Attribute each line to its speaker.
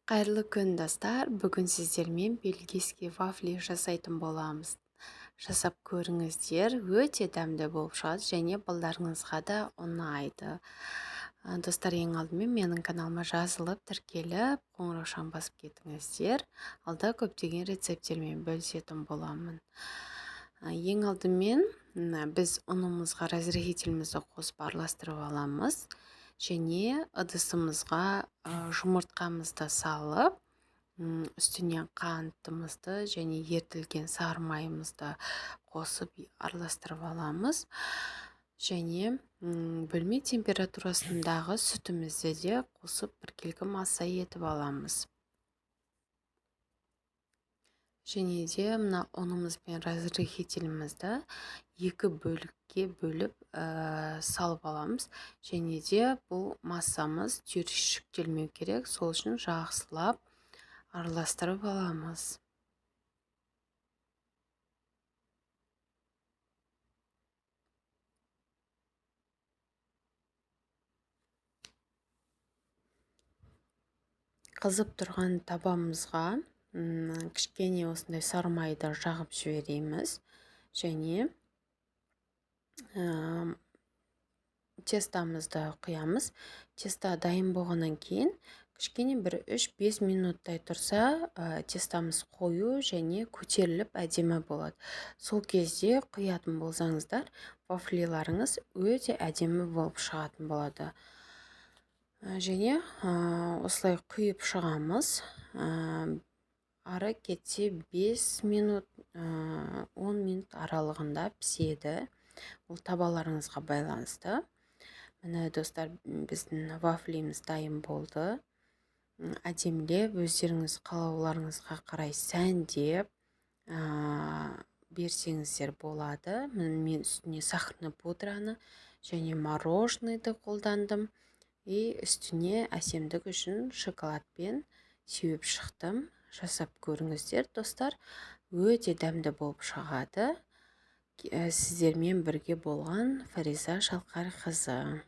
Speaker 1: Қайырлы күн, достар. Бүгін сіздермен бельгийский вафли жасайтын боламыз. Жасап көріңіздер, өте дәмді болып шығады және балдарыңызға да ұнайды. Достар, ең алдымен менің каналыма жазылып, тіркеліп, қоңыраушан басып кетіңіздер. Алда көптеген рецепттермен бөлісетін боламын. Ең алдымен біз ұнымызға разрыхителімізді қосып араластырып аламыз. Және ыдысымызға жұмыртқамызды салып, үстіне қантымызды және ертілген сары майымызды қосып араластырып аламыз. Және бөлме температурасындағы сүтімізді де қосып біркелкі масса етіп аламыз. Және де мына ұнымыз бен разрыхителімізді екі бөлікке бөліп салып аламыз. Және де бұл массамыз түйіршіктелмеу керек, сол үшін жақсылап араластырып аламыз. Қызып тұрған табамызға кішкене осындай сары майды жағып жібереміз. Және тестамызды құямыз. Теста дайын болғаннан кейін кішкене бір 3-5 минуттай тұрса, тестамыз қою және көтеріліп әдемі болады. Сол кезде құятын болсаңыздар, вафлиларыңыз өте әдемі болып шығатын болады. Және осылай құйып шығамыз. Ары кетсе 5 минут, 10 минут аралығында піседі. Ол табаларыңызға байланысты. Міне, достар, біздің вафлиміз дайын болды. Әдемілеп, өздеріңіз қалауларыңызға қарай сәндеп берсеңіздер болады. Мен үстіне сахарный пудраны және мороженыйды қолдандым. Үстіне әсемдік үшін шоколадпен сеуіп шықтым. Жасап көріңіздер, достар. Өте дәмді болып шығады. Сіздермен бірге болған Фариза Шалқарқызы.